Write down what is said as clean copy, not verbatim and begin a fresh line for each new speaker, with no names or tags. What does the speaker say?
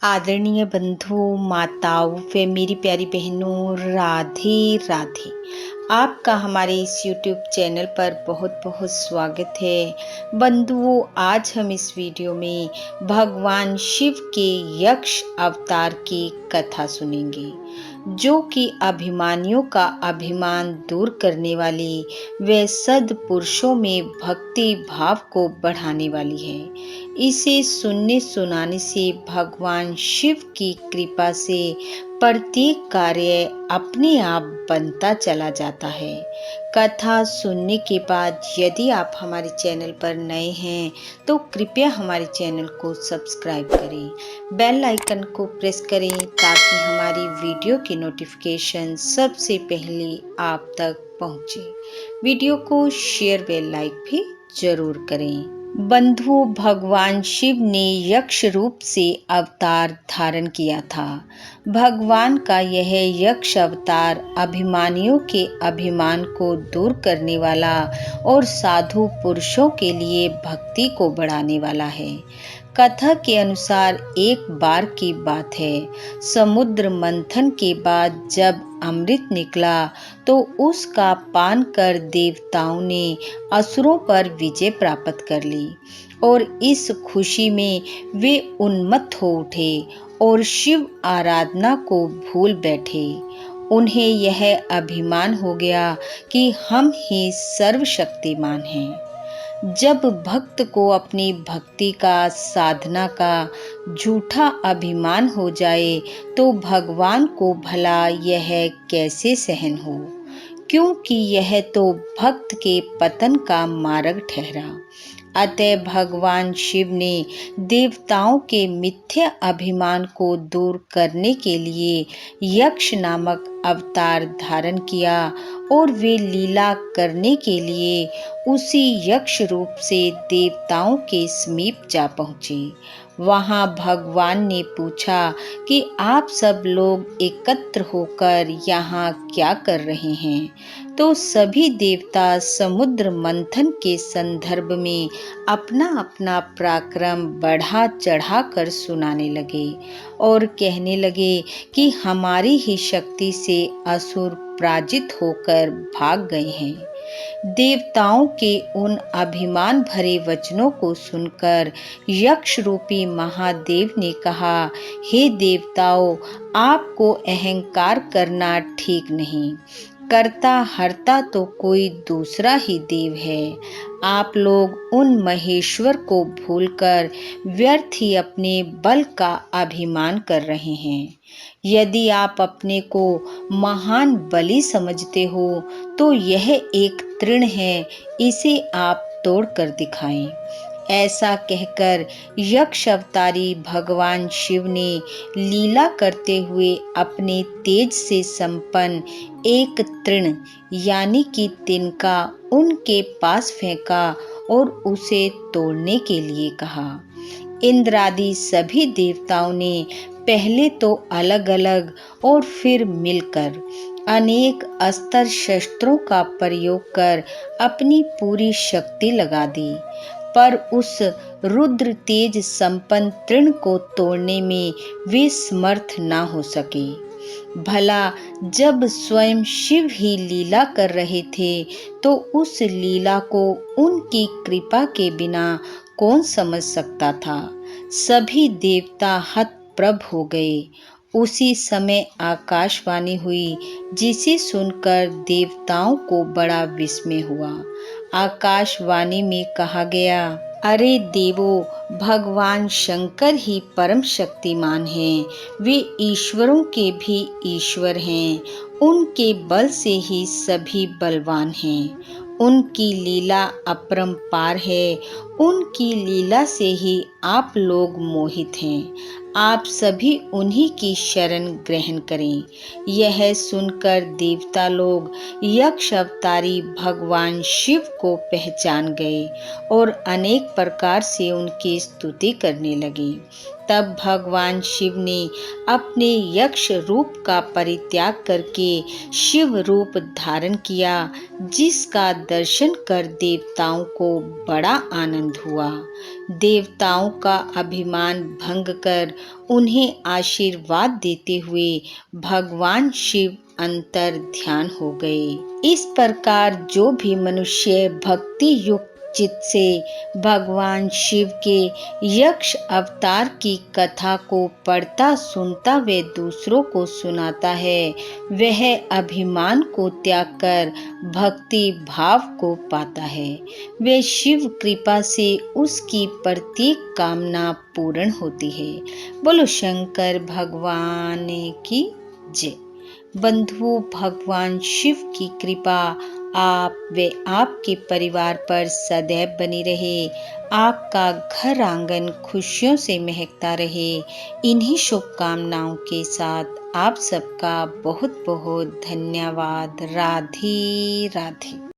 आदरणीय बंधु माताओं व मेरी प्यारी बहनों, राधे राधे। आपका हमारे इस YouTube चैनल पर बहुत बहुत स्वागत है। बंधुओं, आज हम इस वीडियो में भगवान शिव के यक्ष अवतार की कथा सुनेंगे, जो कि अभिमानियों का अभिमान दूर करने वाली व सद्पुरुषों में भक्ति भाव को बढ़ाने वाली है। इसे सुनने सुनाने से भगवान शिव की कृपा से प्रत्येक कार्य अपने आप बनता चला जाता है। कथा सुनने के बाद यदि आप हमारे चैनल पर नए हैं तो कृपया हमारे चैनल को सब्सक्राइब करें, बेल आइकन को प्रेस करें ताकि हमारी वीडियो की नोटिफिकेशन सबसे पहले आप तक पहुंचे। वीडियो को शेयर व लाइक भी जरूर करें। बंधु, भगवान शिव ने यक्ष रूप से अवतार धारण किया था। भगवान का यह यक्ष अवतार अभिमानियों के अभिमान को दूर करने वाला और साधु पुरुषों के लिए भक्ति को बढ़ाने वाला है। कथा के अनुसार एक बार की बात है, समुद्र मंथन के बाद जब अमृत निकला तो उसका पान कर देवताओं ने असुरों पर विजय प्राप्त कर ली और इस खुशी में वे उन्मत्त हो उठे और शिव आराधना को भूल बैठे। उन्हें यह अभिमान हो गया कि हम ही सर्वशक्तिमान हैं। जब भक्त को अपनी भक्ति का, साधना का झूठा अभिमान हो जाए तो भगवान को भला यह कैसे सहन हो, क्योंकि यह तो भक्त के पतन का मार्ग ठहरा। अतः भगवान शिव ने देवताओं के मिथ्या अभिमान को दूर करने के लिए यक्ष नामक अवतार धारण किया और वे लीला करने के लिए उसी यक्ष रूप से देवताओं के समीप जा पहुँचे। वहां भगवान ने पूछा कि आप सब लोग एकत्र होकर यहाँ क्या कर रहे हैं? तो सभी देवता समुद्र मंथन के संदर्भ में अपना अपना पराक्रम बढ़ा चढ़ा कर सुनाने लगे और कहने लगे कि हमारी ही शक्ति से असुर पराजित होकर भाग गए हैं। देवताओं के उन अभिमान भरे वचनों को सुनकर यक्ष रूपी महादेव ने कहा, हे देवताओं, आपको अहंकार करना ठीक नहीं। करता हरता तो कोई दूसरा ही देव है। आप लोग उन महेश्वर को भूलकर व्यर्थ ही अपने बल का अभिमान कर रहे हैं। यदि आप अपने को महान बली समझते हो तो यह एक तृण है, इसे आप तोड़ कर दिखाएं। ऐसा कहकर यक्ष अवतारी भगवान शिव ने लीला करते हुए अपने तेज से संपन्न एक तृण यानी कि तिनका उनके पास फेंका और उसे तोड़ने के लिए कहा। इंद्र आदि सभी देवताओं ने पहले तो अलग अलग और फिर मिलकर अनेक अस्त्र शस्त्रों का प्रयोग कर अपनी पूरी शक्ति लगा दी, पर उस रुद्र तेज संपन्न तृण को तोड़ने में वे समर्थ न हो सके। भला जब स्वयं शिव ही लीला कर रहे थे तो उस लीला को उनकी कृपा के बिना कौन समझ सकता था? सभी देवता हतप्रभ हो गए। उसी समय आकाशवाणी हुई, जिसे सुनकर देवताओं को बड़ा विस्मय हुआ। आकाशवाणी में कहा गया, अरे देवों, भगवान शंकर ही परम शक्तिमान हैं। वे ईश्वरों के भी ईश्वर हैं। उनके बल से ही सभी बलवान हैं। उनकी लीला अपरंपार है। उनकी लीला से ही आप लोग मोहित हैं। आप सभी उन्हीं की शरण ग्रहण करें। यह सुनकर देवता लोग यक्ष अवतारी भगवान शिव को पहचान गए और अनेक प्रकार से उनकी स्तुति करने लगे। तब भगवान शिव ने अपने यक्ष रूप का परित्याग करके शिव रूप धारण किया, जिसका दर्शन कर देवताओं को बड़ा आनंद हुआ। देवताओं का अभिमान भंग कर उन्हें आशीर्वाद देते हुए भगवान शिव अंतर ध्यान हो गए। इस प्रकार जो भी मनुष्य भक्ति युक्त चित्त से भगवान शिव के यक्ष अवतार की कथा को पढ़ता सुनता व दूसरों को सुनाता है, वह अभिमान को त्याग कर भक्ति भाव को पाता है। वे शिव कृपा से उसकी प्रत्येक कामना पूर्ण होती है। बोलो शंकर भगवान की जय। बंधुओं, भगवान शिव की कृपा आप व आपके परिवार पर सदैव बनी रहे। आपका घर आंगन खुशियों से महकता रहे। इन्हीं शुभकामनाओं के साथ आप सबका बहुत बहुत धन्यवाद। राधे राधे।